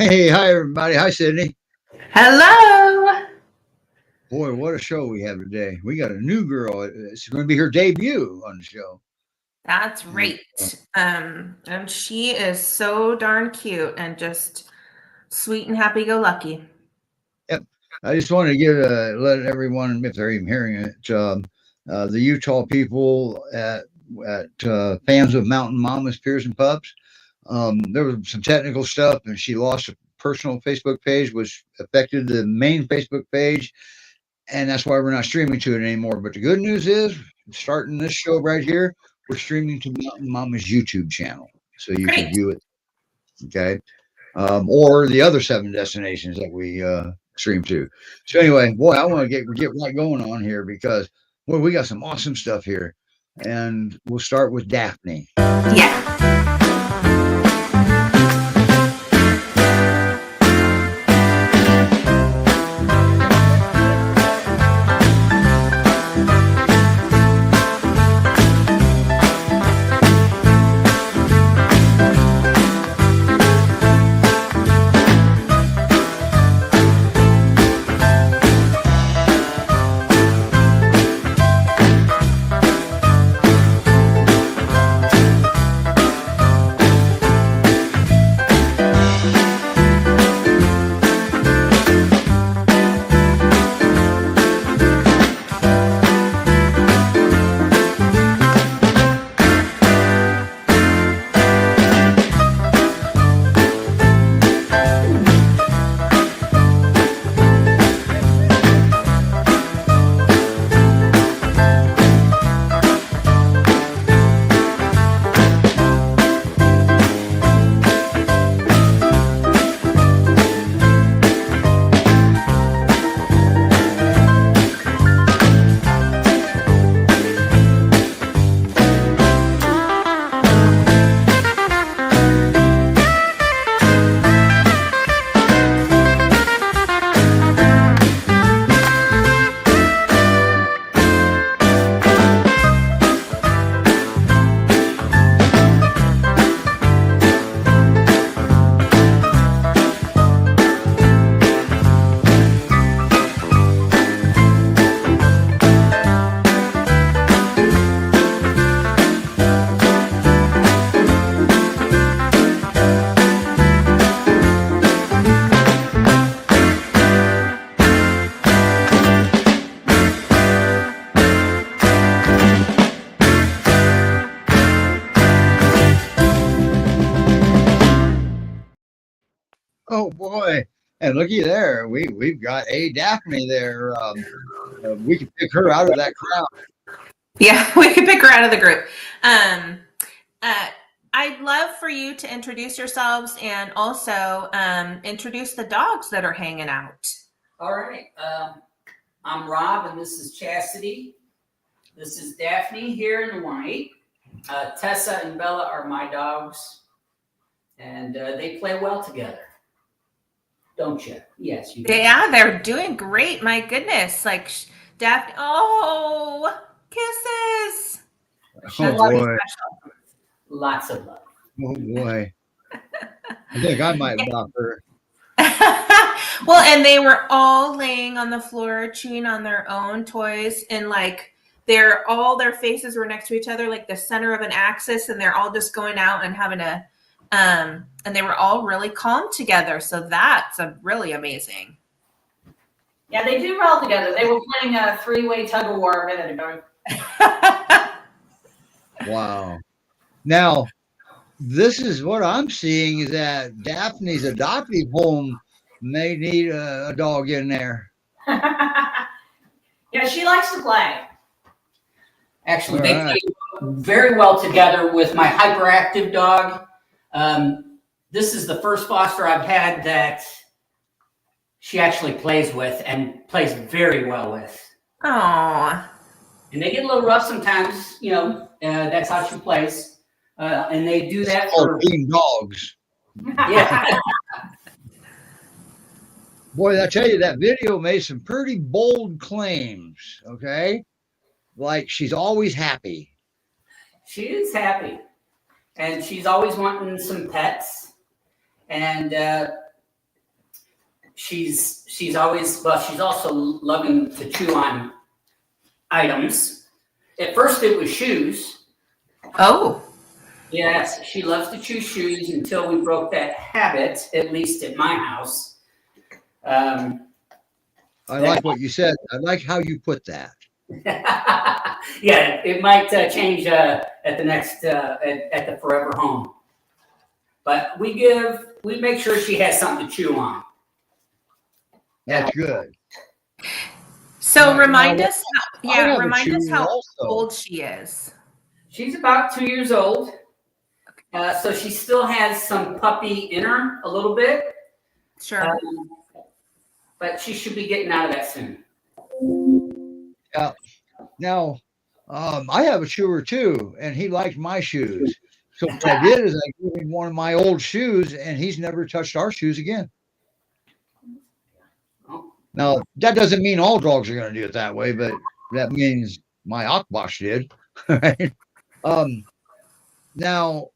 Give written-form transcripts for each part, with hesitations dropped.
Hey, hi everybody. Hi Sydney. Hello. Boy, what a show we have today. We got a new girl. It's going to be her debut on the show. That's And, right. And she is so darn cute and just sweet and happy go lucky. yep. I just wanted to let everyone, if they're even hearing it, the Utah people at fans of Mountain Mamas, Peers and Pups. There was some technical stuff, and she lost a personal Facebook page, which affected the main Facebook page, and that's why we're not streaming to it anymore. But the good news is, starting this show right here, we're streaming to Mountain Mama's YouTube channel, so you can Great. view it. Okay, or the other 7 destinations that we stream to. So anyway, boy, I want to get right going on here because boy, we got some awesome stuff here, and we'll start with Daphne. Yeah. Oh boy, and looky there, we've got a Daphne there. We can pick her out of that crowd. Yeah, we could pick her out of the group. Um, uh, I'd love for you to introduce yourselves and also introduce the dogs that are hanging out. All right. I'm Rob, and this is Chastity. This is Daphne here in the white. Tessa and Bella are my dogs, and they play well together. Don't you? Yes, you do. Yeah, they're doing great. My goodness. Like Daphne. Oh, kisses. Oh That's pretty boy, special. Lots of love. oh boy. I think I might block her. Well, and they were all laying on the floor chewing on their own toys, and like all their faces were next to each other like the center of an axis, and they're all just going out and having a and they were all really calm together, so that's really amazing. Yeah, they do well together. They were playing a three-way tug of war a minute ago. Wow. Now, this is what I'm seeing is that Daphne's adoptive home may need a dog in there. Yeah, she likes to play. Actually, All they right. play very well together with my hyperactive dog. This is the first foster I've had that she actually plays with and plays very well with. Oh, And they get a little rough sometimes, that's how she plays. And they do that Oh, for, being dogs. yeah. Boy, I tell you, that video made some pretty bold claims. Okay. Like she's always happy. She is happy. And she's always wanting some pets. And she's always, well, she's also loving to chew on items. At first it was shoes. Oh, Yes, she loves to chew shoes until we broke that habit, at least at my house. I like what you said. I like how you put that. Yeah, it might change at the next at the forever home, but we make sure she has something to chew on. That's good. so Now, remind now, us. Remind us how old she is. She's about 2 years old, so she still has some puppy in her a little bit, Sure. but she should be getting out of that soon. Yeah. Now, I have a chewer too, and he liked my shoes. So what I did is I gave him one of my old shoes, and he's never touched our shoes again. Now, that doesn't mean all dogs are going to do it that way, but that means my Akbash did. Right? Now,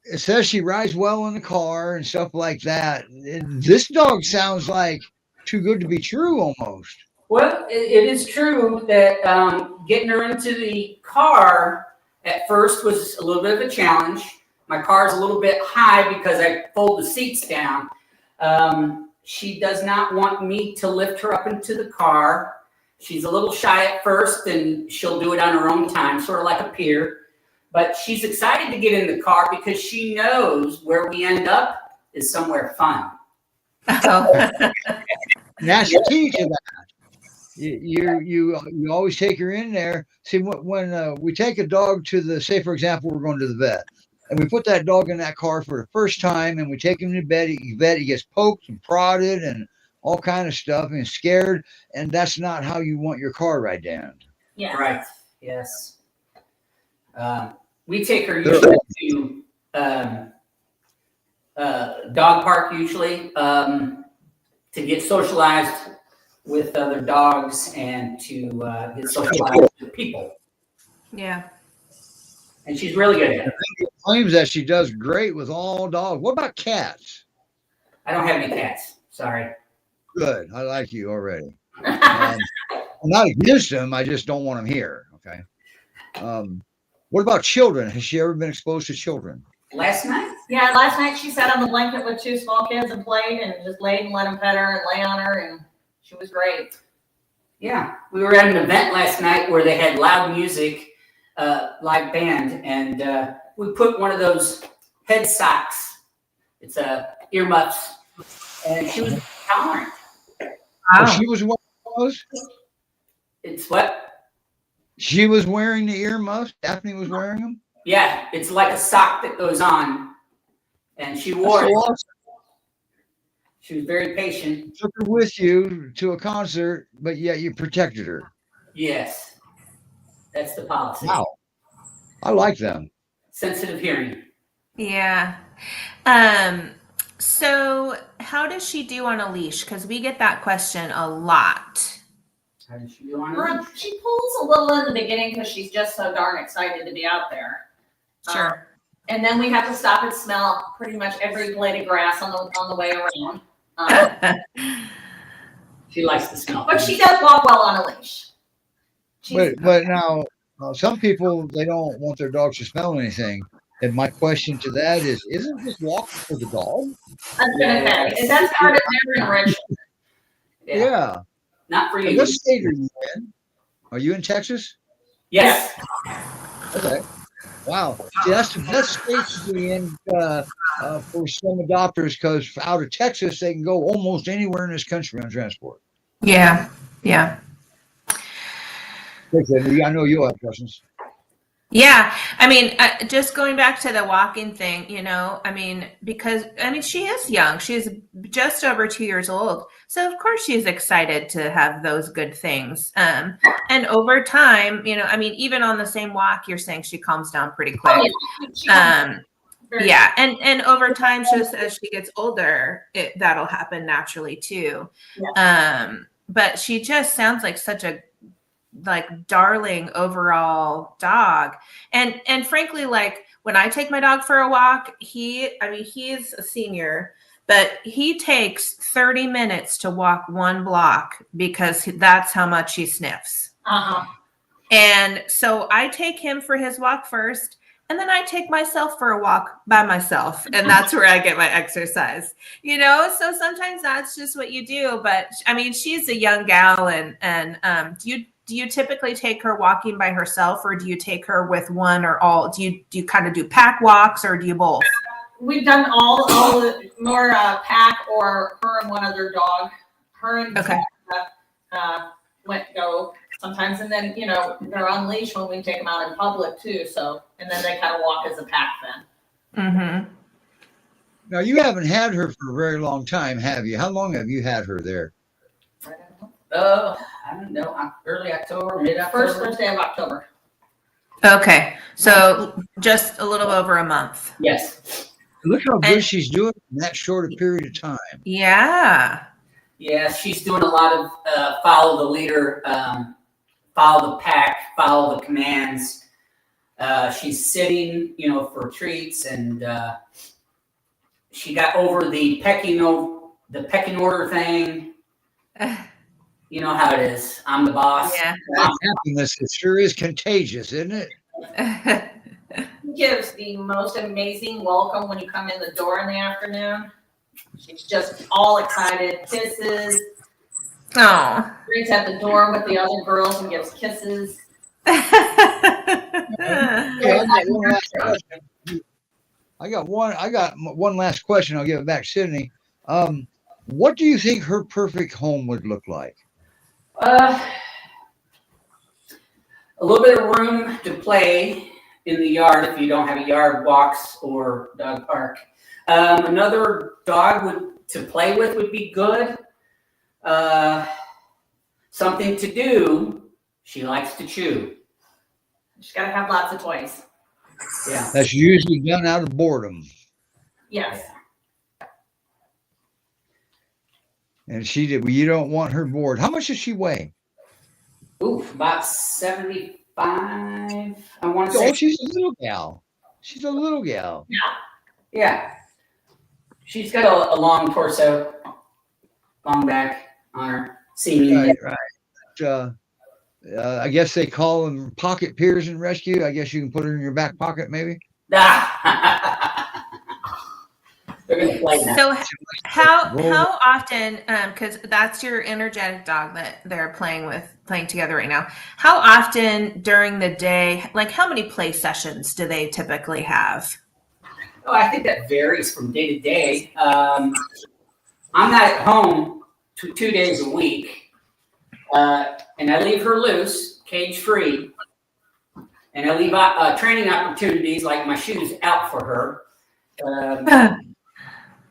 it says she rides well in the car and stuff like that. This dog sounds like too good to be true almost. Well, it is true that getting her into the car at first was a little bit of a challenge. My car's a little bit high because I fold the seats down. She does not want me to lift her up into the car. She's a little shy at first, and she'll do it on her own time, sort of like a peer. But she's excited to get in the car because she knows where we end up is somewhere fun. Oh. And that's the key to that. You always take her in there. See, when we take a dog to the, say for example, we're going to the vet, and we put that dog in that car for the first time, and we take him to bed. He gets poked and prodded and all kind of stuff, and scared. And that's not how you want your car ride down. Yeah. Right. Yes. We take her usually to dog park usually to get socialized with other dogs and to get socialized with people. Yeah. And she's really good at it. Claims that she does great with all dogs. What about cats? I don't have any cats. Sorry. Good. I like you already. I'm not against them. I just don't want them here. Okay. What about children? Has she ever been exposed to children? Last night? Yeah, last night she sat on the blanket with two small kids and played and just laid and let them pet her and lay on her, and she was great. Yeah. We were at an event last night where they had loud music, live band, and we put one of those head socks. It's earmuffs, and she was tolerant. Oh, she was wearing those? It's what? She was wearing the earmuffs. Daphne was wearing them. Yeah, it's like a sock that goes on, and she wore it. Awesome. She was very patient. Took her with you to a concert, but yet you protected her. Yes, that's the policy. Wow, I like them. Sensitive hearing. Yeah. So how does she do on a leash? Because we get that question a lot. How does she do on her? She pulls a little in the beginning because she's just so darn excited to be out there. Sure. And then we have to stop and smell pretty much every blade of grass on the way around. She likes the smell. But she does walk well on a leash. But now, some people, they don't want their dogs to smell anything. And my question to that is, isn't this walking for the dog? I was gonna say, and that's part of their enrichment. Yeah. Not for you. What state are you in? Are you in Texas? Yes. Okay. Wow. See, that's the best state to be in for some adopters, because out of Texas, they can go almost anywhere in this country on transport. Yeah. Yeah. Okay, I know you'll have questions. Yeah. I mean, just going back to the walking thing, because she is young. She's just over 2 years old. So of course she's excited to have those good things. And over time, even on the same walk, you're saying she calms down pretty quick. Yeah. And over time, just as she gets older, that'll happen naturally too. Yeah. But she just sounds like such a darling overall dog. And frankly, when I take my dog for a walk, he's a senior, but he takes 30 minutes to walk 1 block because that's how much he sniffs. And so I take him for his walk first, and then I take myself for a walk by myself, and that's where I get my exercise. So sometimes that's just what you do. But I mean, she's a young gal, and do you typically take her walking by herself, or do you take her with one or all? Do you kind of do pack walks, or do you both? We've done all the more pack or her and one other dog. Her and Okay. go sometimes, and then they're on leash when we take them out in public too. So, and then they kind of walk as a pack then. Mm-hmm. Now, you haven't had her for a very long time, have you? How long have you had her there? I don't know. Early October, mid-October. First Thursday of October. Okay, so just a little over a month. Yes. Look how good she's doing in that short a period of time. Yeah. Yeah, she's doing a lot of follow the leader, follow the pack, follow the commands. She's sitting, for treats, and she got over the pecking order thing. You know how it is. I'm the boss. Yeah. That happiness, it sure is contagious, isn't it? She gives the most amazing welcome when you come in the door in the afternoon. She's just all excited, kisses. Oh. Greets at the door with the other girls and gives kisses. I got one last question. I'll give it back to Sydney. What do you think her perfect home would look like? A little bit of room to play in the yard if you don't have a yard, walks or dog park. Another dog to play with would be good. Something to do. She likes to chew. She's got to have lots of toys. Yeah. That's usually done out of boredom. Yes. And you don't want her bored. How much does she weigh? Oof, about 75. I want to Oh, say. she's a little gal. She's a little gal. Yeah. She's got a long torso, long back on her. Right. I guess they call them pocket peers and rescue. I guess you can put her in your back pocket, maybe. They're gonna play that. So how often, because that's your energetic dog that they're playing together right now. How often during the day, like how many play sessions do they typically have? Oh, I think that varies from day to day. I'm not at home 2 days a week, and I leave her loose, cage free, and I leave training opportunities like my shoes out for her.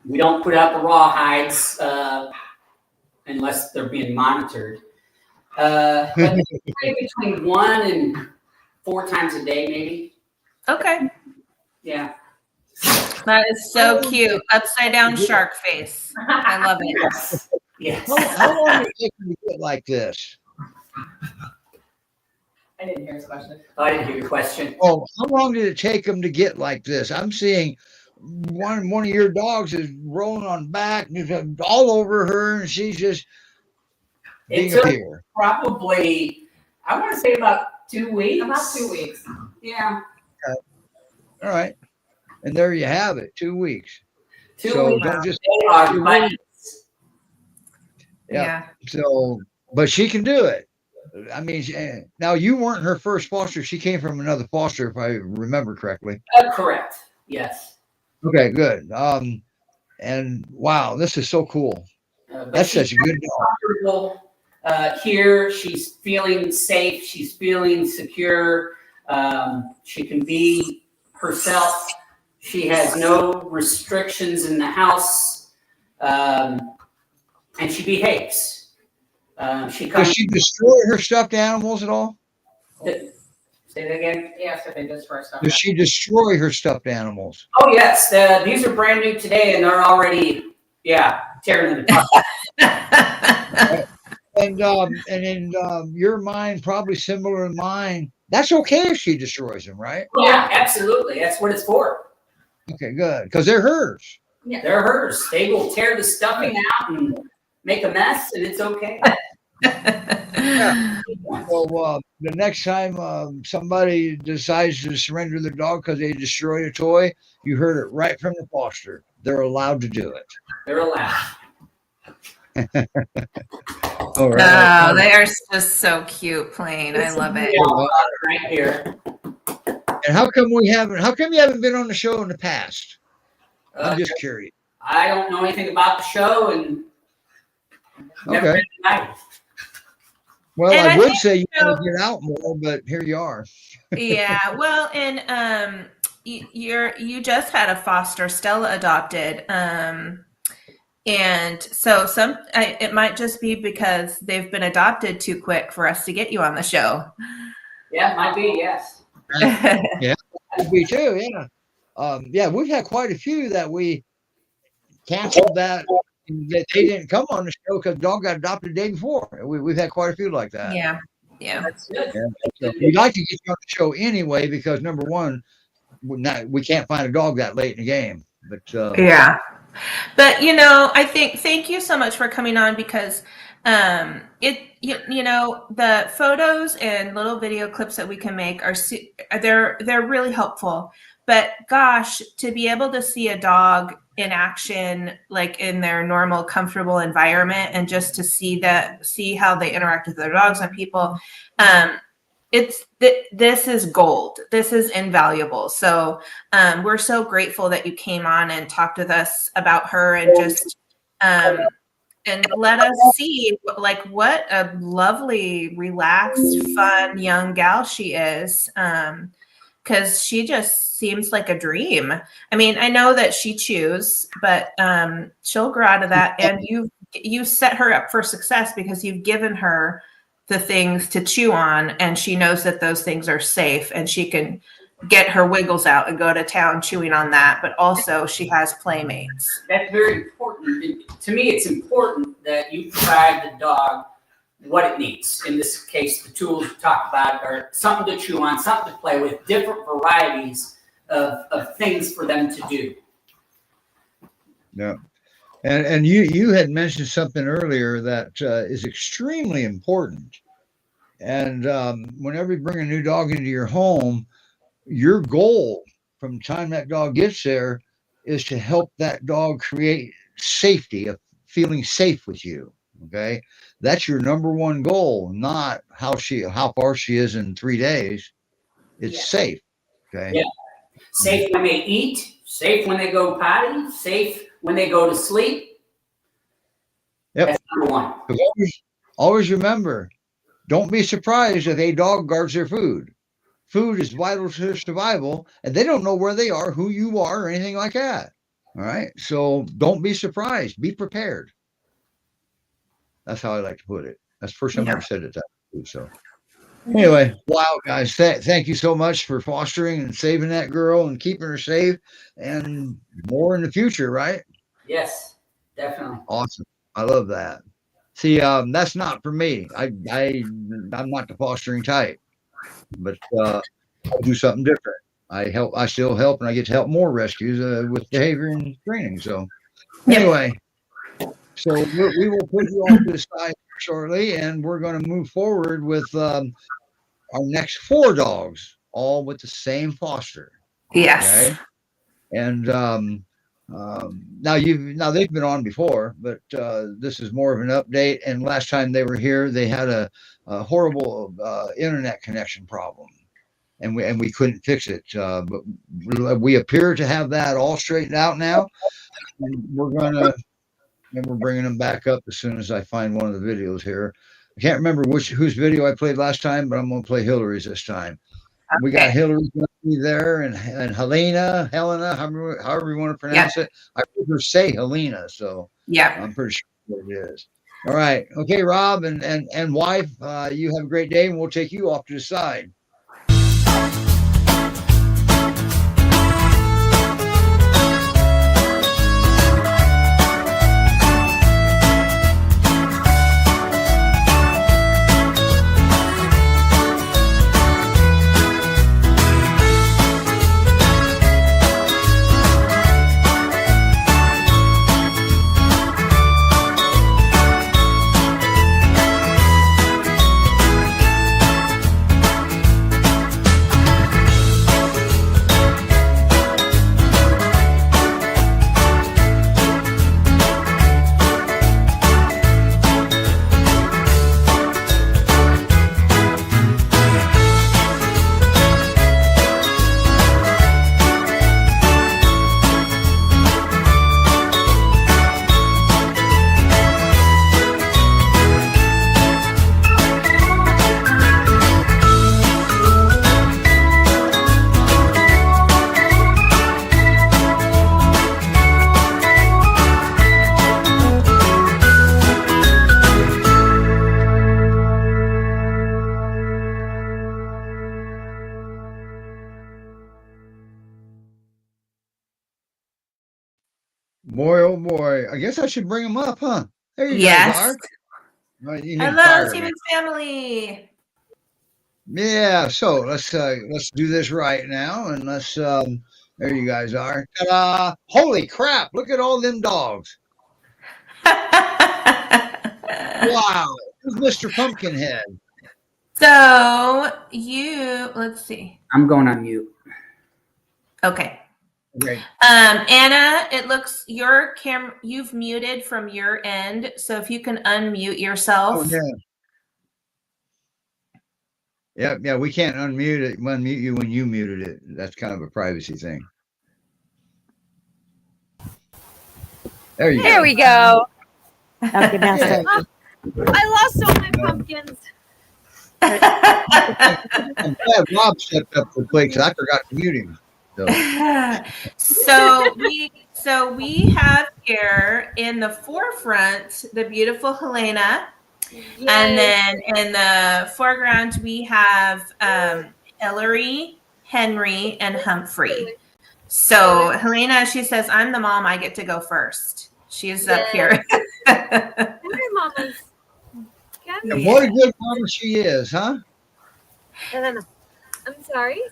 We don't put out the raw hides unless they're being monitored. But between 1 and 4 times a day, maybe. Okay. Yeah. That is so cute. Upside down shark face. I love it. Yes. Yes. How long does it take you to get like this? I didn't hear his question. Oh, I didn't hear your question. Oh, how long did it take them to get like this? I'm seeing one of your dogs is rolling on back and all over her, and she's just being It took here. probably, I want to say about 2 weeks. About 2 weeks. Yeah. All right. And there you have it, 2 weeks. 2 So weeks. don't just They are bites. Yeah. So, but she can do it. I mean, now you weren't her first foster. She came from another foster, if I remember correctly. Correct. Yes. Okay, good. And wow, this is so cool. But That's she's such a good dog. comfortable here. She's feeling safe. She's feeling secure. She can be herself. She has no restrictions in the house, and she behaves. She Does comes. she destroy her stuffed animals at all? Say that again. Yes, if they just first Does she destroy her stuffed animals? Oh yes, these are brand new today, and they're already tearing them apart. And in your mind, probably similar to mine, that's okay if she destroys them, right? Yeah, absolutely. That's what it's for. Okay, good, because they're hers. Yeah. They're hers. They will tear the stuffing out and make a mess, and it's okay. So the next time somebody decides to surrender their dog because they destroyed a toy, you heard it right from the foster. They're allowed to do it. They're allowed. All right. Oh, they are just so cute, plain. I love it. Right here. And how come you haven't been on the show in the past? I'm just curious. I don't know anything about the show and never been invited. Well, And I I would think, say you want to get out more, but here you are. Yeah, well, and you just had a foster, Stella adopted, and so it might just be because they've been adopted too quick for us to get you on the show. Yeah, it might be, yes. Could be too, yeah. Yeah, we've had quite a few that we canceled that they didn't come on the show because dog got adopted the day before. We've had quite a few like that. Yeah. That's good. So we'd like to get you on the show anyway because number one, we can't find a dog that late in the game. But Yeah. But I think thank you so much for coming on because the photos and little video clips that we can make they're really helpful. But gosh, to be able to see a dog in action, like in their normal, comfortable environment, and just to see how they interact with their dogs and people, this is gold. This is invaluable. So we're so grateful that you came on and talked with us about her and just and let us see what a lovely, relaxed, fun young gal she is. Because she just seems like a dream. I mean, I know that she chews, but she'll grow out of that. And you set her up for success because you've given her the things to chew on, and she knows that those things are safe, and she can get her wiggles out and go to town chewing on that. But also, she has playmates. That's very important. To me, it's important that you provide the dog what it needs. In this case, the tools we talk about are something to chew on, something to play with, different varieties of things for them to do. Yeah. And you had mentioned something earlier that is extremely important. And whenever you bring a new dog into your home, your goal from the time that dog gets there is to help that dog create safety, of feeling safe with you. Okay. That's your number one goal, not how far she is in 3 days. It's safe. Okay. Yeah. Safe when they eat, safe when they go potty, safe when they go to sleep. Yep. That's number one. Always remember, don't be surprised if a dog guards their food. Food is vital to their survival, and they don't know where they are, who you are, or anything like that. All right. So don't be surprised. Be prepared. That's how I like to put it. That's the first time I ever said it that way. So anyway, wow, guys, thank you so much for fostering and saving that girl and keeping her safe, and more in the future, right? Yes, definitely. Awesome. I love that. See, that's not for me. I'm not the fostering type, but I do something different. I still help, and I get to help more rescues with behavior and training. So anyway. So we will put you off to the side shortly, and we're going to move forward with our next 4 dogs, all with the same foster. Yes. Okay? And now they've been on before, but this is more of an update. And last time they were here, they had a horrible internet connection problem, and we couldn't fix it. But we appear to have that all straightened out now, and we're bringing them back up as soon as I find one of the videos here. I can't remember whose video I played last time, but I'm going to play Hillary's this time. Okay. We got Hillary there and Helena, however you want to pronounce it. I heard her say Helena, so I'm pretty sure what it is. All right. Okay, Rob and wife, you have a great day, and we'll take you off to the side. Boy, oh boy. I guess I should bring them up, huh? There you guys Yes. are. Right, you need Hello, fire. Stevens family. Yeah, so let's do this right now, and let's there you guys are. Ta-da! Holy crap! Look at all them dogs. Wow, who's Mr. Pumpkinhead? So let's see. I'm going on mute. Okay. Okay. Anna, it looks you've muted from your end. So if you can unmute yourself. Oh, yeah, we can't unmute you when you muted it. That's kind of a privacy thing. There you go. There we go. Okay, now Yeah. start. I lost all my pumpkins. I'm glad Rob stepped up to the plate because I forgot to mute him. So we have here in the forefront the beautiful Helena, and then in the foreground we have Hillary, Henry, and Humphrey. So Helena, she says, "I'm the mom. I get to go first." She's up here. Hi, mamas. And what a good mama she is, huh? I'm sorry.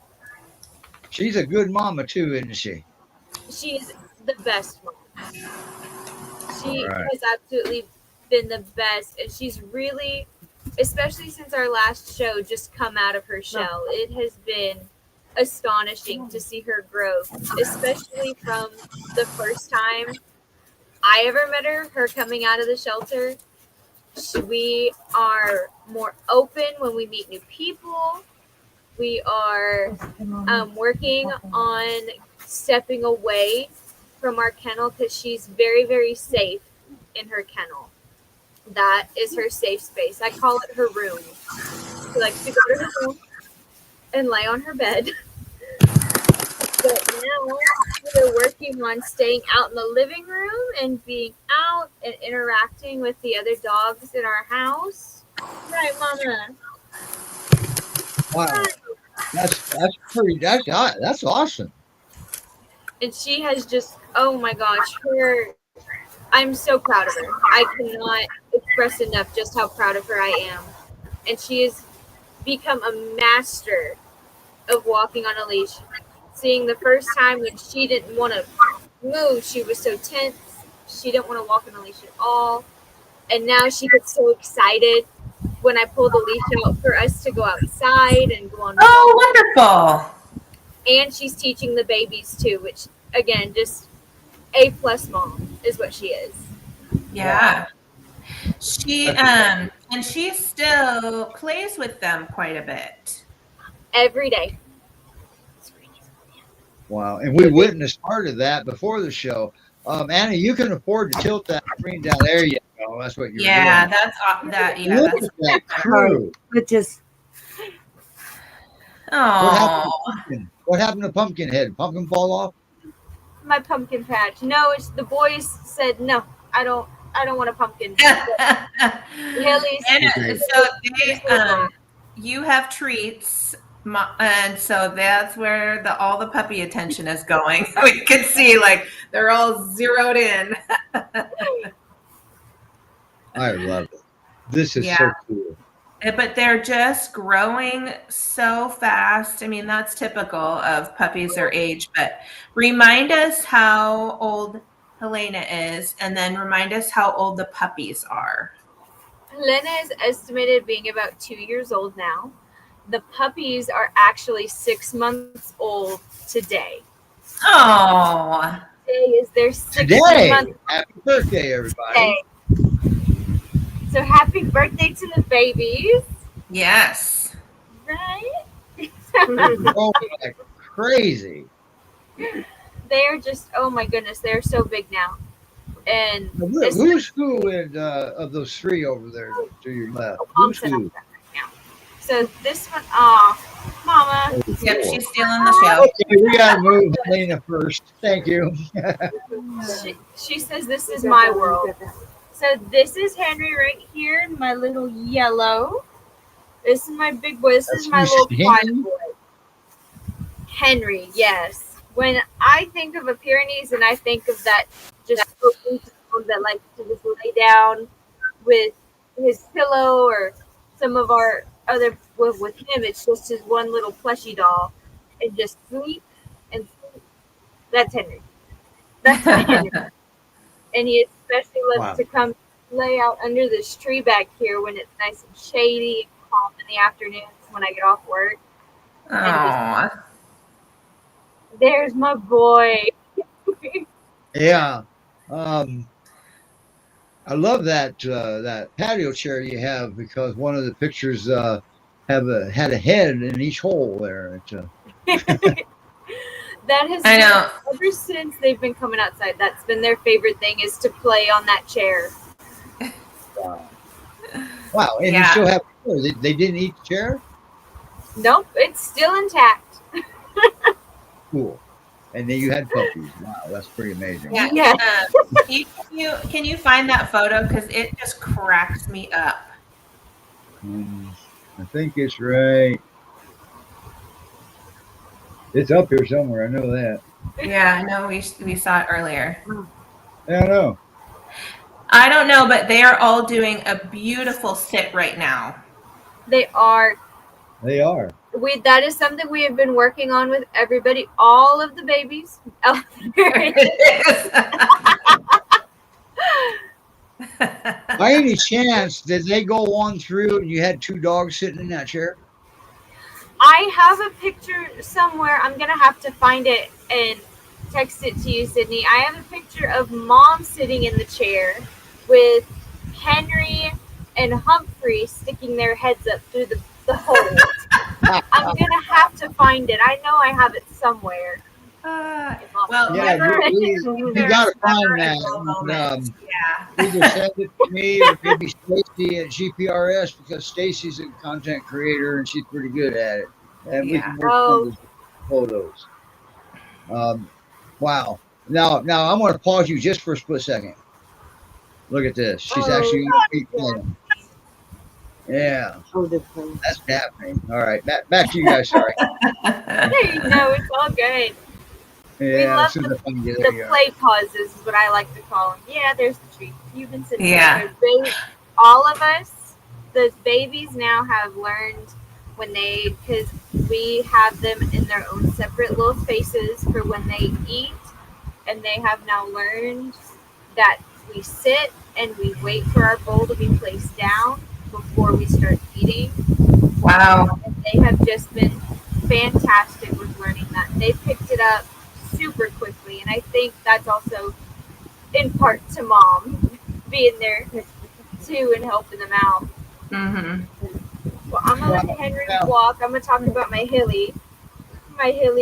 She's a good mama too, isn't she? She's the best mom. She All right. has absolutely been the best, and she's really, especially since our last show, just come out of her shell. It has been astonishing to see her growth, especially from the first time I ever met her coming out of the shelter. We are more open when we meet new people. We are working on stepping away from our kennel because she's very, very safe in her kennel. That is her safe space. I call it her room. She likes to go to her room and lay on her bed. But now we're working on staying out in the living room and being out and interacting with the other dogs in our house. Right, Mama? Wow, that's awesome. And she has just, oh my gosh, I'm so proud of her. I cannot express enough just how proud of her I am. And she has become a master of walking on a leash. Seeing the first time when she didn't want to move, she was so tense. She didn't want to walk on a leash at all. And now she gets so excited when I pull the leash out for us to go outside and go on walks. Oh, wonderful. And she's teaching the babies too, which again, just A+ mom is what she is. Yeah. She and she still plays with them quite a bit. Every day. Wow, and we witnessed part of that before the show. Anna, you can afford to tilt that screen down. There you go. That's what you're Yeah, doing. Look Look at that crew. But just Oh, What happened to Pumpkinhead? Pumpkin fall off? My pumpkin patch. No, it's the boys said no. I don't want a pumpkin. Haley's and so you have treats, and so that's where all the puppy attention is going. We can see like they're all zeroed in. I love it. This is so cool. But they're just growing so fast. I mean, that's typical of puppies their age. But remind us how old Helena is, and then remind us how old the puppies are. Helena is estimated being about 2 years old now. The puppies are actually 6 months old today. Oh, Today is their 6th Today, month. happy birthday, everybody. Day. So happy birthday to the babies. yes. Right? They're growing like crazy. They're just, oh my goodness, they're so big now. And Who's who of those three over there to your left? Who's who? So this one, Mama. Yep, she's still in the show. Okay, we gotta move Helena first. Thank you. She says this is my world. So this is Henry right here, my little yellow. This is my big boy. This is my little quiet boy. Henry, yes. when I think of a Pyrenees and I think of that just open child that likes to just lay down with his pillow or some of our other with him, it's just his one little plushy doll and just sleep and sleep. That's Henry. That's my Henry. And he especially loves Wow. to come lay out under this tree back here when it's nice and shady and calm in the afternoons when I get off work. Aww. There's my boy. Yeah. I love that patio chair you have because one of the pictures had a head in each hole there. That has I been, know. ever since they've been coming outside, that's been their favorite thing is to play on that chair. Wow. Wow. And you Yeah. still have they didn't eat the chair? Nope, it's still intact. Cool. And then you had puppies. Wow, that's pretty amazing. Yeah. Yeah. Can you find that photo? Because it just cracks me up. I think it's right. It's up here somewhere. I know that. Yeah, I know we saw it earlier. Yeah, I know. I don't know, but they are all doing a beautiful sit right now. They are. They are. That is something we have been working on with everybody, all of the babies. By any chance, did they go on through and you had two dogs sitting in that chair? I have a picture somewhere. I'm gonna have to find it and text it to you, Sydney. I have a picture of Mom sitting in the chair with Henry and Humphrey sticking their heads up through the hole. I'm gonna have to find it. I know I have it somewhere. Well, Yeah, you got to find that. Either send it to me or maybe Stacy at GPRS because Stacy's a content creator and she's pretty good at it. And we can work on those photos. Wow. Now I'm going to pause you just for a split second. Look at this. She's actually playing. Yeah. That's Daphne. All right. Back to you guys. Sorry. Hey, no, it's all good. Yeah, we love as soon as I find you, the there you are. play pauses is what I like to call them. Yeah, there's the tree. You've been sitting Yeah. there. All of us, the babies now have learned because we have them in their own separate little spaces for when they eat, and they have now learned that we sit and we wait for our bowl to be placed down before we start eating. Wow. And they have just been fantastic with learning that. They picked it up super quickly, and I think that's also in part to Mom being there too and helping them out. Mm-hmm. Well, I'm gonna let Henry walk. I'm gonna talk about my Hilly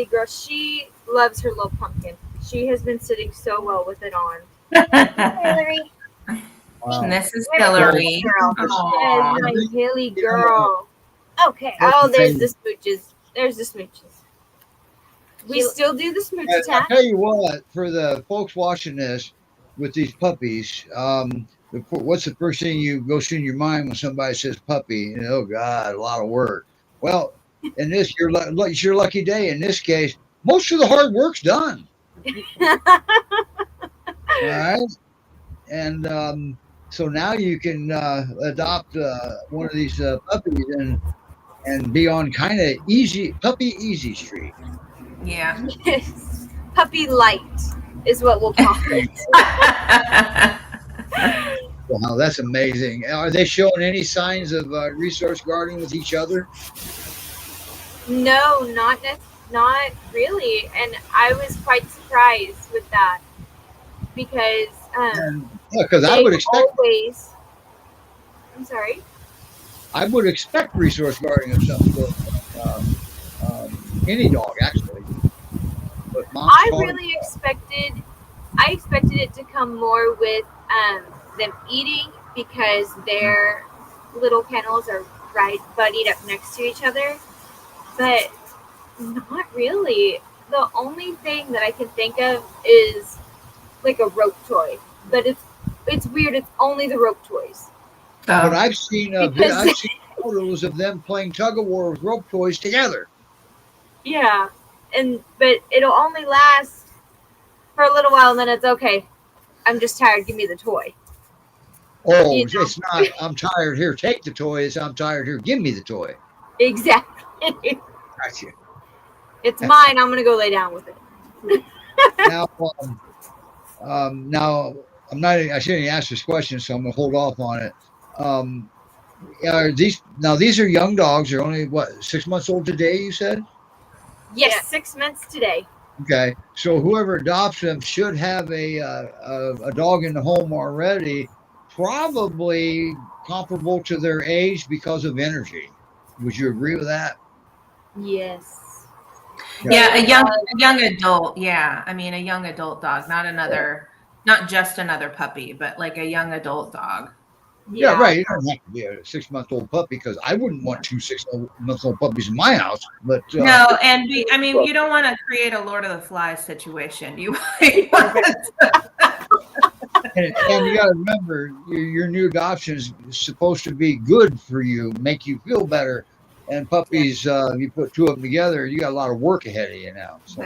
girl. She loves her little pumpkin. She has been sitting so well with it on. Hillary. And this is Hillary. Yes, my Hilly girl. Okay. Oh, there's the smooches. There's the smooches. We still do the smooch I'll attack. tell you what, for the folks watching this with these puppies, what's the first thing goes through your mind when somebody says puppy? Oh God, a lot of work. Well, in this, it's your lucky day. In this case, most of the hard work's done. All right, and so now you can adopt one of these puppies and be on kind of puppy easy street. Yeah. Puppy light is what we'll call it. Wow, that's amazing. Are they showing any signs of resource guarding with each other? No, not really. And I was quite surprised with that because because I would expect always. I'm sorry. I would expect resource guarding of some sort. Any dog, actually. But I expected it to come more with them eating because their little kennels are right buddied up next to each other, but not really. The only thing that I can think of is like a rope toy, but it's weird. It's only the rope toys. But I've seen photos of them playing tug of war with rope toys together. Yeah, but it'll only last for a little while, and then it's okay. I'm just tired. Give me the toy. Oh, You know? it's not, I'm tired, here, take the toy. It's, I'm tired, here, give me the toy. Exactly. Gotcha. It's mine. I'm gonna go lay down with it. Now, now I'm not. I shouldn't ask this question, so I'm gonna hold off on it. Um, are these now? These are young dogs. They're only what 6 months old today. You said. Yes, Yeah. 6 months today. Okay, so whoever adopts them should have a dog in the home already, probably comparable to their age because of energy. Would you agree with that? Yes. Yeah, a young adult. Yeah, I mean a young adult dog, not just another puppy, but like a young adult dog. Yeah, right. It doesn't have to be a 6 month old puppy because I wouldn't want two 6 month old puppies in my house. But No, and I mean, you don't want to create a Lord of the Flies situation. You and you got to remember, your new adoption is supposed to be good for you, make you feel better. And puppies, you put two of them together, you got a lot of work ahead of you now. So,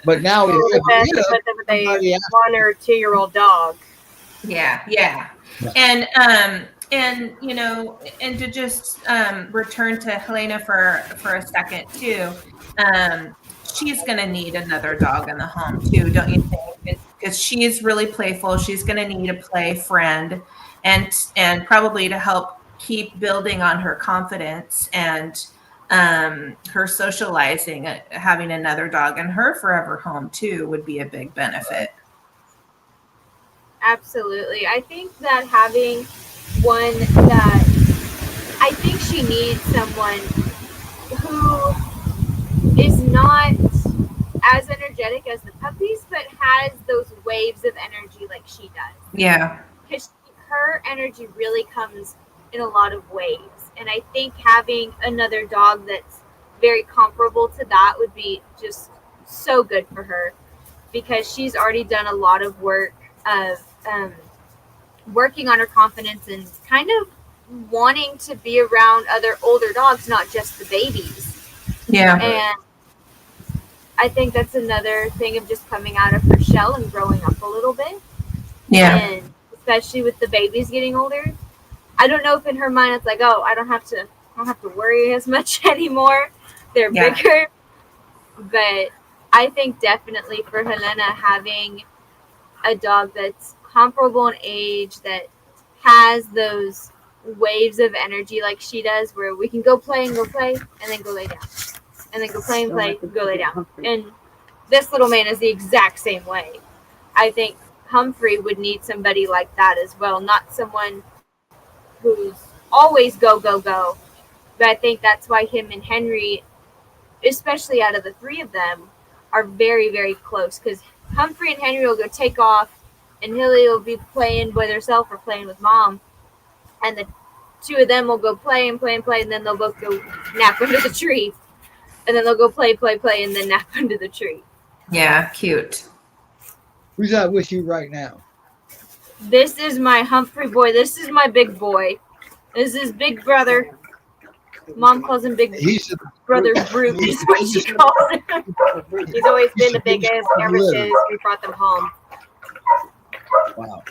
but now if Well, you that's get because of a somebody else- 1 or 2 year old dog. yeah. And you know, and to just return to Helena for a second too. She's going to need another dog in the home too, don't you think? Because she's really playful. She's going to need a play friend, and probably to help keep building on her confidence and her socializing. Having another dog in her forever home too would be a big benefit. Absolutely. I think that having one that I think she needs someone who is not as energetic as the puppies, but has those waves of energy like she does. Yeah. Because her energy really comes in a lot of waves. And I think having another dog that's very comparable to that would be just so good for her, because she's already done a lot of work of working on her confidence and kind of wanting to be around other older dogs, not just the babies. Yeah. And I think that's another thing of just coming out of her shell and growing up a little bit. Yeah. And especially with the babies getting older. I don't know if in her mind it's like, oh, I don't have to worry as much anymore. They're bigger. But I think definitely for Helena, having a dog that's comparable in age, that has those waves of energy like she does, where we can go play and then go lay down, and then go play and play and go lay down. And this little man is the exact same way. I think Humphrey would need somebody like that as well, not someone who's always go, go, go. But I think that's why him and Henry, especially out of the three of them, are very, very close, because Humphrey and Henry will go take off, and Hilly will be playing with herself or playing with mom, and the two of them will go play and play and play, and then they'll both go nap under the tree, and then they'll go play, and then nap under the tree. Yeah, cute. Who's that with you right now? This is my Humphrey boy. This is my big boy. This is big brother. Mom calls him big brother Brute. Is what she calls him. He's always been the biggest ever since we brought them home. Wow.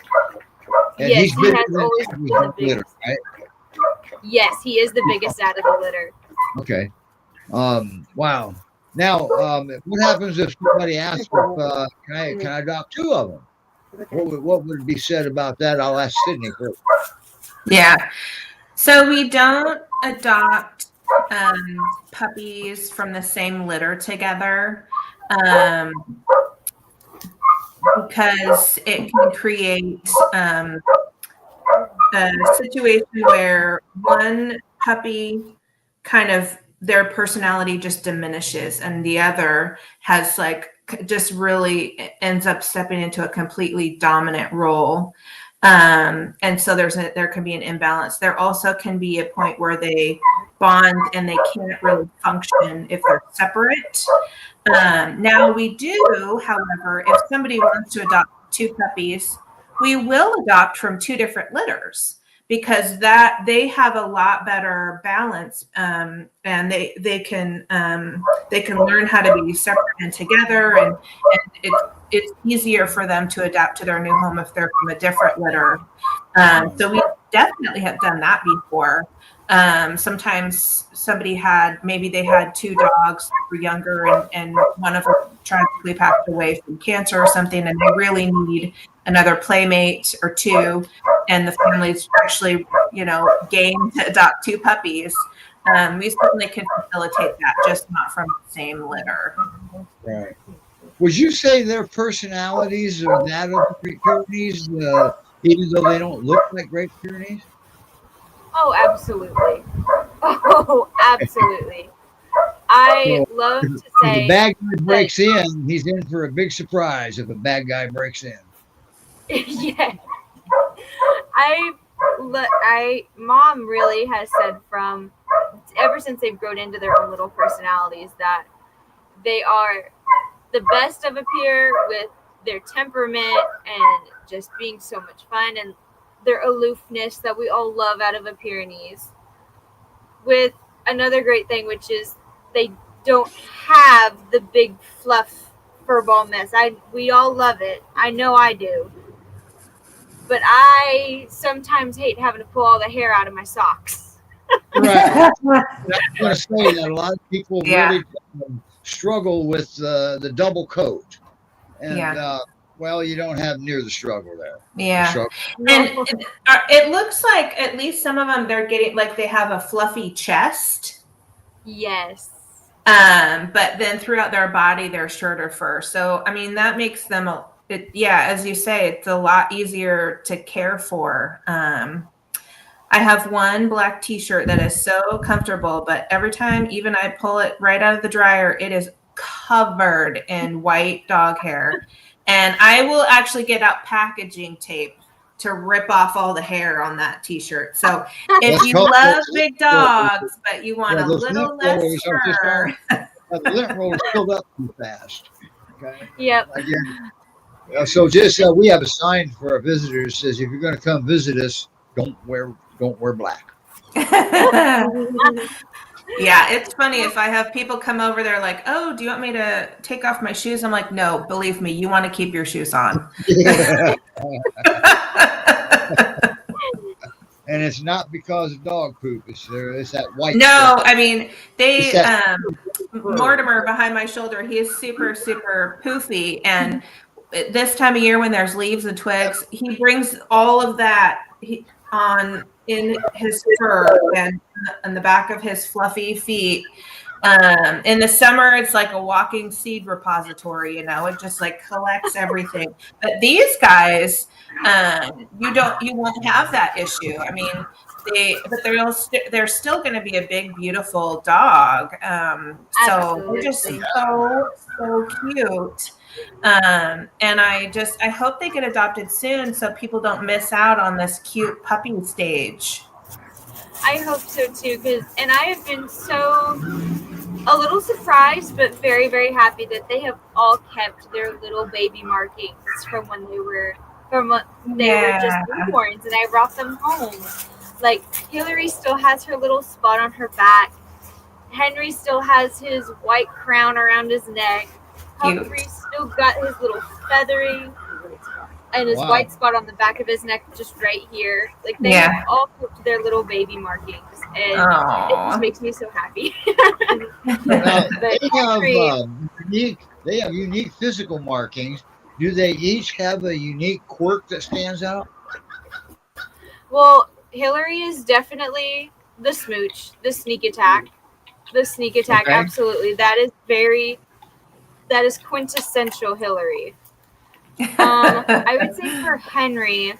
And Yes, he's he bigger has than always Henry been the Hunt litter, biggest. right? Yes, he is the biggest out of the litter. Okay. Wow. Now, what happens if somebody asks if can I adopt two of them? What would be said about that? I'll ask Sydney first. Yeah. So we don't adopt puppies from the same litter together because it can create a situation where one puppy kind of their personality just diminishes and the other has like just really ends up stepping into a completely dominant role. And so there can be an imbalance. There also can be a point where they bond and they can't really function if they're separate. Now we do, however, if somebody wants to adopt two puppies, we will adopt from two different litters, because that they have a lot better balance and and they can learn how to be separate and together, and it's easier for them to adapt to their new home if they're from a different litter. So we definitely have done that before. Sometimes maybe they had two dogs that were younger, and one of them tragically passed away from cancer or something, and they really need another playmate or two, and the family's actually, game to adopt two puppies. We certainly can facilitate that, just not from the same litter. Right. Would you say their personalities are that of the Great Pyrenees, even though they don't look like Great Pyrenees? Oh, absolutely. Oh, absolutely. I love to If a say bad guy breaks in, he's in for a big surprise if a bad guy breaks in. yeah. Mom really has said from ever since they've grown into their own little personalities that they are the best of a peer with their temperament and just being so much fun, and their aloofness that we all love out of a Pyrenees. With another great thing, which is they don't have the big fluff furball mess. We all love it. I know I do. But I sometimes hate having to pull all the hair out of my socks. Right. I was going to say that a lot of people Yeah. really struggle with the double coat. And, Yeah. well, you don't have near the struggle there. Yeah. And it looks like at least some of them, they're getting, like, they have a fluffy chest. Yes. But then throughout their body, they're shorter fur. So, I mean, that makes them, as you say, it's a lot easier to care for. I have one black t-shirt that is so comfortable, but every time even I pull it right out of the dryer, it is covered in white dog hair. And I will actually get out packaging tape to rip off all the hair on that t-shirt. So if you love big dogs, but you want a little less fur. The lint roll is filled up too fast. Okay. Yep. Again, so just we have a sign for our visitors that says if you're going to come visit us, don't wear black. Yeah, it's funny if I have people come over, they're like, "Oh, do you want me to take off my shoes?" I'm like, "No, believe me, you want to keep your shoes on." And it's not because of dog poop. It's that white. No, stuff. I mean, Mortimer behind my shoulder, he is super, super poofy. And this time of year when there's leaves and twigs, he brings all of that on in his fur and on the back of his fluffy feet. In the summer, it's like a walking seed repository, it just like collects everything. But these guys, you won't have that issue. I mean, they're still going to be a big, beautiful dog. So they're just so cute. And I hope they get adopted soon so people don't miss out on this cute puppy stage. I hope so too, and I have been a little surprised, but very, very happy that they have all kept their little baby markings from when they were just newborns, and I brought them home. Like Hillary still has her little spot on her back. Henry still has his white crown around his neck. Humphrey still got his little feathering and his white spot on the back of his neck, just right here. Like they have all kept their little baby markings, and it just makes me so happy. They have unique physical markings. Do they each have a unique quirk that stands out? Well, Hillary is definitely the smooch, the sneak attack. Okay. Absolutely. That is quintessential Hillary. I would say for Henry,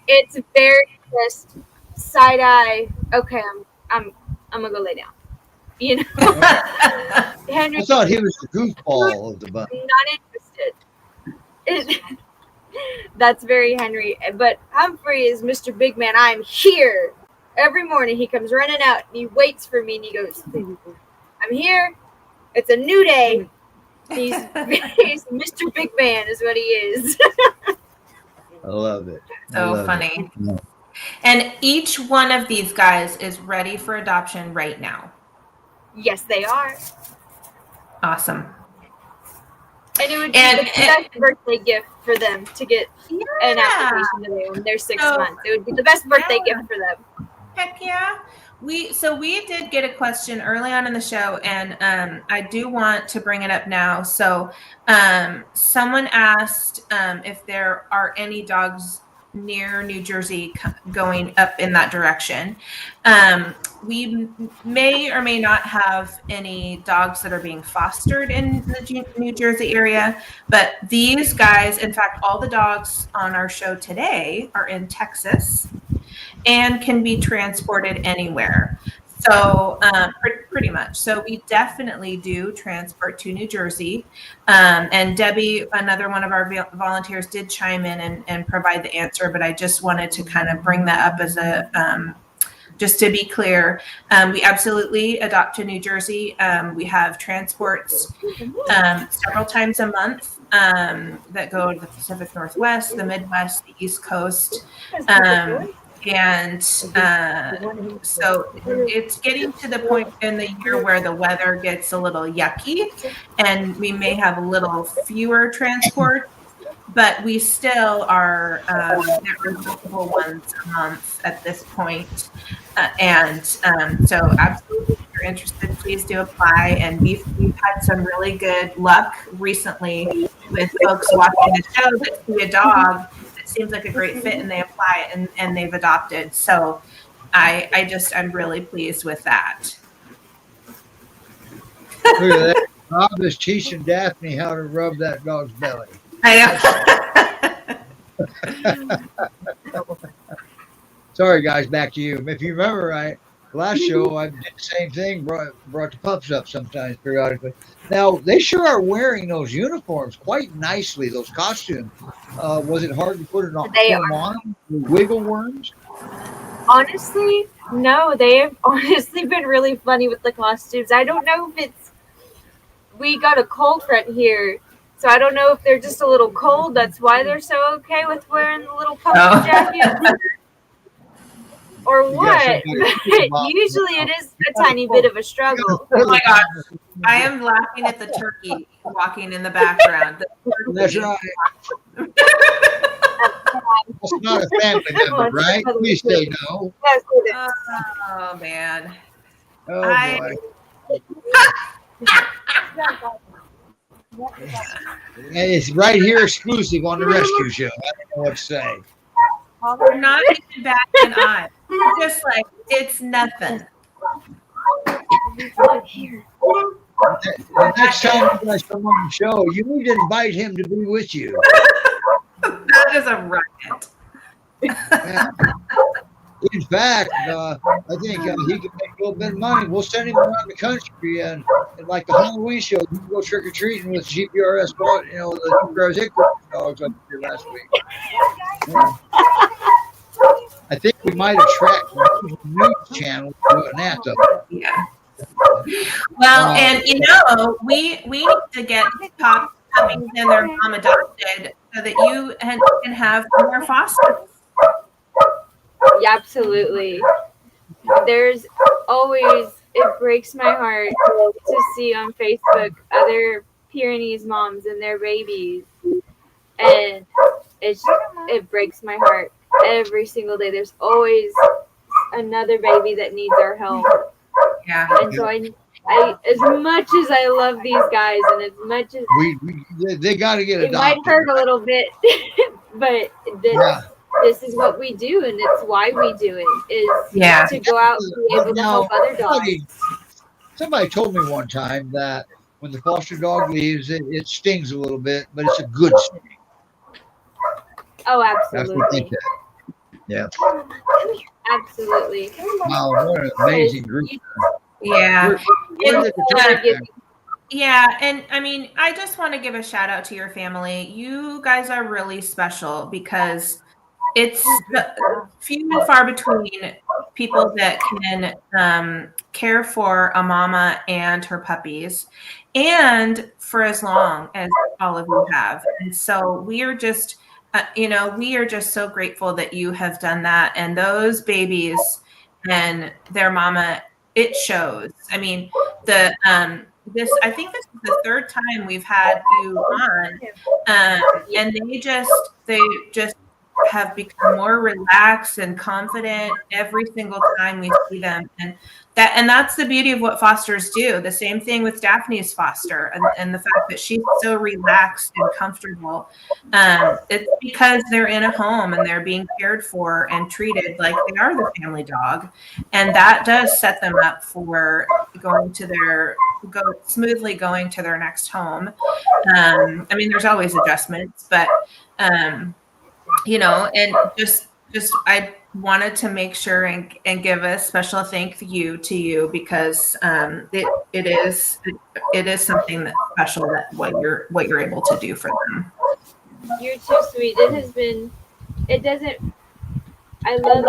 it's very just side eye. Okay, I'm gonna go lay down. Henry. I thought he was the goofball of the bunch. Not interested. That's very Henry. But Humphrey is Mr. Big Man. I'm here. Every morning he comes running out and he waits for me and he goes, "I'm here. It's a new day." He's Mr. Big Man is what he is. I love it. So funny. And each one of these guys is ready for adoption right now. Yes, they are. Awesome. And it would be And- the best birthday gift for them to get an Yeah. application today when they're 6 So- months. It would be the best birthday Yeah. gift for them. Heck yeah. We did get a question early on in the show, and I do want to bring it up now. So someone asked if there are any dogs near New Jersey going up in that direction. We may or may not have any dogs that are being fostered in the New Jersey area, but these guys, in fact, all the dogs on our show today are in Texas and can be transported anywhere. So pretty much. So we definitely do transport to New Jersey. And Debbie, another one of our volunteers, did chime in and provide the answer, but I just wanted to kind of bring that up as a, just to be clear, we absolutely adopt to New Jersey. We have transports several times a month that go to the Pacific Northwest, the Midwest, the East Coast. And so it's getting to the point in the year where the weather gets a little yucky and we may have a little fewer transports, but we still are, there are multiple ones a month at this point. So absolutely, if you're interested, please do apply. And we've had some really good luck recently with folks watching the show that see a dog seems like a great fit and they apply and they've adopted. So I'm really pleased with that. Look at that. Rob is teaching Daphne how to rub that dog's belly. I know. Sorry, guys, back to you. If you remember right, last show I did the same thing, brought the pups up sometimes periodically. Now, they sure are wearing those uniforms quite nicely, those costumes. Was it hard to put it on? They on wiggle worms? Honestly, no. They have honestly been really funny with the costumes. I don't know if we got a cold front here, so I don't know if they're just a little cold. That's why they're so okay with wearing the little puffy jackets. Or what? But usually it is a tiny bit of a struggle. Oh my gosh. I am laughing at the turkey walking in the background. That's right. That's not a family member, right? Please say no. Oh man. Oh I- boy. And it's right here exclusive on the rescue show. I don't know what to say. We're not even back an eye. We're just like, it's nothing. The next time you guys come on the show, you need to invite him to be with you. That is a riot. Yeah. In fact, I think he can make a little bit of money. We'll send him around the country and like the Halloween show, you can go trick or treating with GPRS, the GPRS headquarters dogs up here last week. Yeah. I think we might attract a news channel doing that though. Yeah. Well, and we need to get puppies and their mom adopted so that you can have more fosters. Yeah, absolutely. There's always, it breaks my heart to see on Facebook other Pyrenees moms and their babies. And it breaks my heart every single day. There's always another baby that needs our help. Yeah. And so I as much as I love these guys and as much as they got to get it adopted. might hurt a little bit, but this is what we do, and it's why we do it, is to go out and be able to help other dogs. Somebody told me one time that when the foster dog leaves, it stings a little bit, but it's a good sting. Oh, That's what they absolutely. said. Yeah. Absolutely. Wow, what an amazing group. Yeah. Where did the dog go? Yeah, and I mean, I just want to give a shout out to your family. You guys are really special because it's few and far between people that can care for a mama and her puppies, and for as long as all of you have. And so we are just, we are just so grateful that you have done that. And those babies and their mama, it shows. I mean, I think this is the third time we've had you on, and they just have become more relaxed and confident every single time we see them, and that's the beauty of what fosters do. The same thing with Daphne's foster, and the fact that she's so relaxed and comfortable. It's because they're in a home and they're being cared for and treated like they are the family dog, and that does set them up for smoothly going to their next home. I mean, there's always adjustments, but and just I wanted to make sure and give a special thank you to you, because it is something that's special, that what you're able to do for them. You're too sweet. I love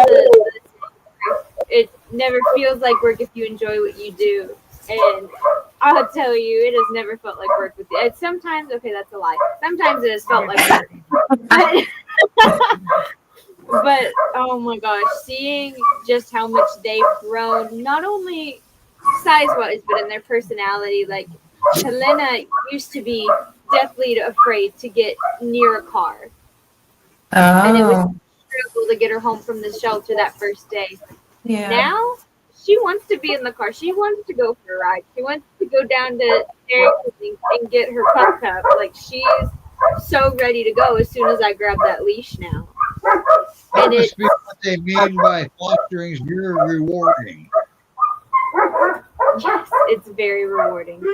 it never feels like work if you enjoy what you do. And I'll tell you, it has never felt like work with you. And sometimes, okay, that's a lie. Sometimes it has felt like work. But oh my gosh, seeing just how much they've grown, not only size-wise, but in their personality. Like, Helena used to be deathly afraid to get near a car. And it was a struggle to get her home from the shelter that first day. Yeah. Now, she wants to be in the car. She wants to go for a ride. She wants to go down to Dairy Queen and get her pup cup. Like, she's so ready to go as soon as I grab that leash now. That must be what they mean by fostering is you're rewarding. Yes, it's very rewarding.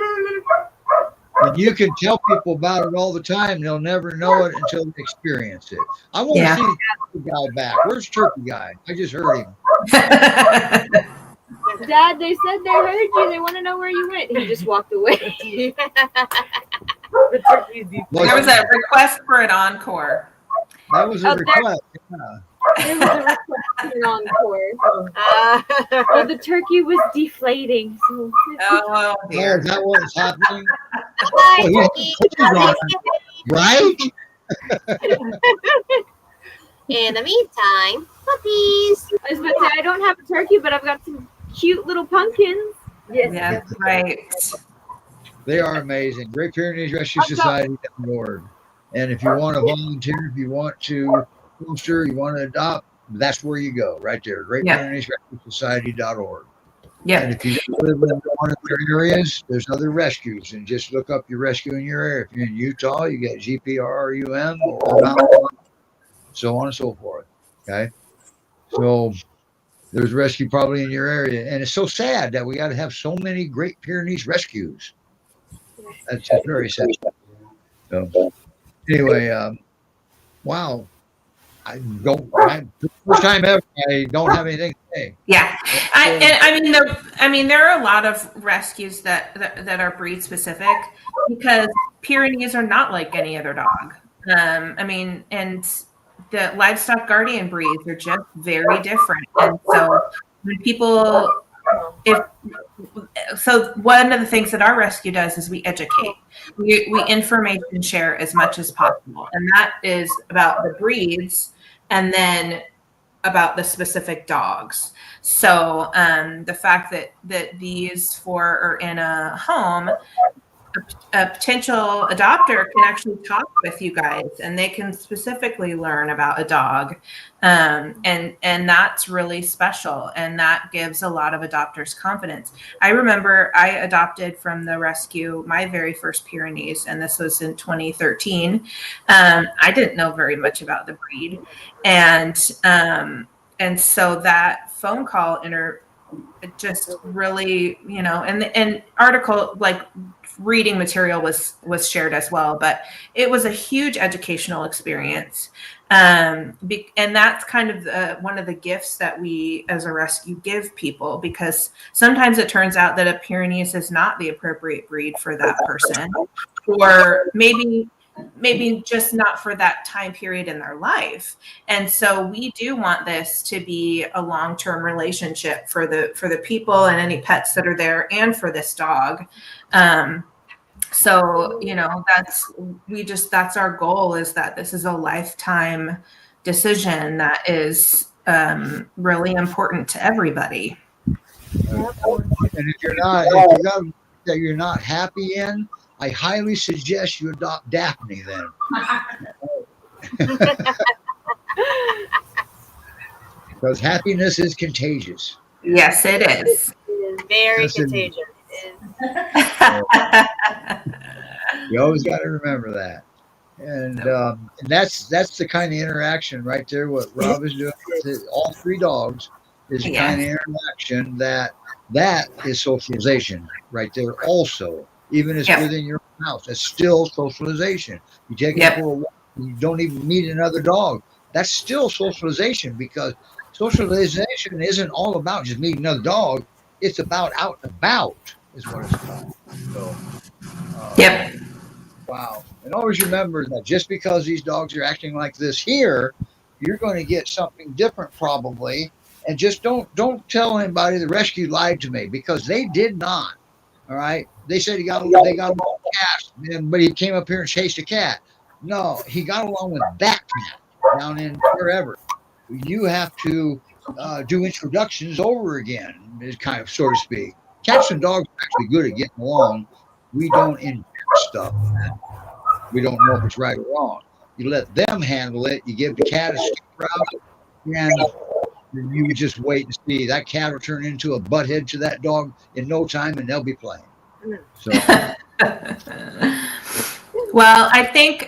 And you can tell people about it all the time. They'll never know it until they experience it. I want to see the guy back. Where's Turkey Guy? I just heard him. Dad, they said they heard you. They want to know where you went. He just walked away. There was a request for an encore. That was a request. Yeah. There was a request for an encore. Well, the turkey was deflating. So. Oh, dear. Is that what's happening? Bye, turkey. Right? In the meantime, puppies. I was about to say, I don't have a turkey, but I've got some cute little pumpkins. Yes. Yeah, right. They are amazing. Great Pyrenees Rescue Society.org. And if you want to volunteer, if you want to foster, you want to adopt, that's where you go, right there. Great Pyrenees Rescue Society.org. Yeah. And if you live in one of their areas, there's other rescues, and just look up your rescue in your area. If you're in Utah, you got GPRUM or so on and so forth. Okay. So there's rescue probably in your area. And it's so sad that we got to have so many Great Pyrenees rescues. That's just very sad. So anyway, wow. First time ever, I don't have anything to say. Yeah. I mean, there are a lot of rescues that are breed specific, because Pyrenees are not like any other dog. I mean, and the livestock guardian breeds are just very different. And so when people, one of the things that our rescue does is we educate. We information share as much as possible. And that is about the breeds and then about the specific dogs. So the fact that these four are in a home, a potential adopter can actually talk with you guys, and they can specifically learn about a dog, and that's really special, and that gives a lot of adopters confidence. I remember I adopted from the rescue my very first Pyrenees, and this was in 2013. I didn't know very much about the breed, and so that phone call it just really, and article, like reading material was shared as well, but it was a huge educational experience. And that's kind of one of the gifts that we as a rescue give people, because sometimes it turns out that a Pyrenees is not the appropriate breed for that person, or maybe just not for that time period in their life. And so we do want this to be a long-term relationship for the people and any pets that are there, and for this dog. So, that's our goal, is that this is a lifetime decision that is really important to everybody. And if you're not, if you got that you're not happy in, I highly suggest you adopt Daphne then. Because happiness is contagious. Yes, it is. It is very Yes, it is. contagious. You always got to remember that. And that's the kind of interaction right there. What Rob is doing with all three dogs is the kind of interaction that is socialization right there. Also, even if it's within your house, it's still socialization. You take them for a walk, you don't even meet another dog. That's still socialization because socialization isn't all about just meeting another dog. It's about out and about, is what it's about. So, wow. And always remember that just because these dogs are acting like this here, you're going to get something different probably. And just don't tell anybody the rescue lied to me because they did not. All right. They said they got along with cats, but he came up here and chased a cat. No, he got along with that cat down in wherever. You have to do introductions over again, is kind of, so to speak. Cats and dogs are actually good at getting along. We don't inject stuff. We don't know if it's right or wrong. You let them handle it. You give the cat a stick route, and you just wait and see. That cat will turn into a butthead to that dog in no time, and they'll be playing. So, well, I think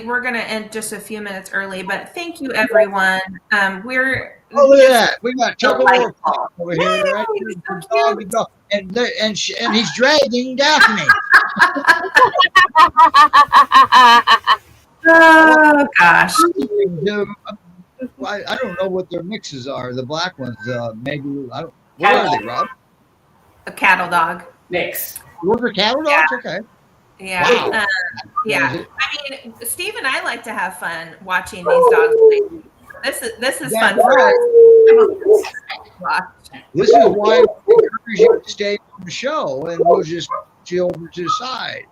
we're going to end just a few minutes early, but thank you, everyone. Look at that. We got Tucker over here. Right? Dog, and he's dragging Daphne. Oh, gosh. I don't know what their mixes are. The black ones, maybe. I don't. What are they, Rob? A cattle dog mix. Those are cattle dogs? Okay. Yeah. Wow. Yeah. I mean, Steve and I like to have fun watching these dogs play. This is fun for us. This is why we encourage you to stay on the show, and we'll just chill over to the side.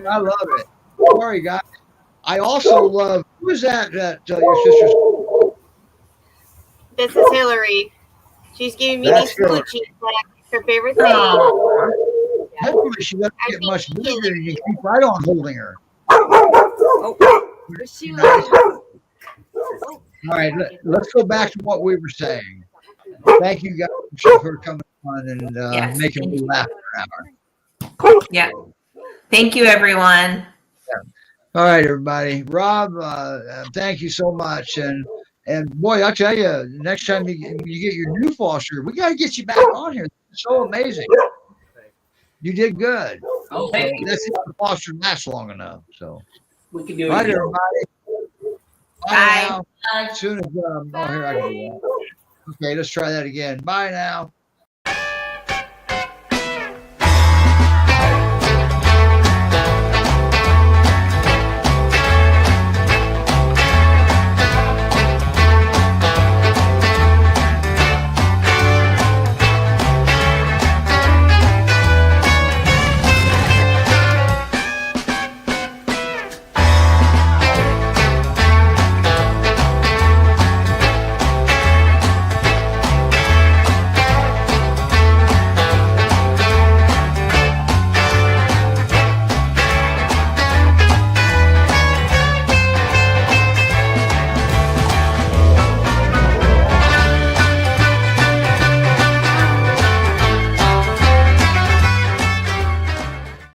I love it. Sorry, guys. I also love. Who is that? Your sister's. This is Hillary. She's giving me these smoochies. That's her favorite thing. Hopefully, she doesn't get much bigger, and you keep right on holding her. All right, let's go back to what we were saying. Thank you guys for coming on and making me laugh for an hour. Yeah. Thank you, everyone. Yeah. All right, everybody. Rob, thank you so much. And boy, I'll tell you, next time you get your new foster, we got to get you back on here. It's so amazing. You did good. Oh, thank you. That's if the foster lasts long enough. So we can do it. Right, everybody. Bye. As soon as here I can do that. Okay, let's try that again. Bye now.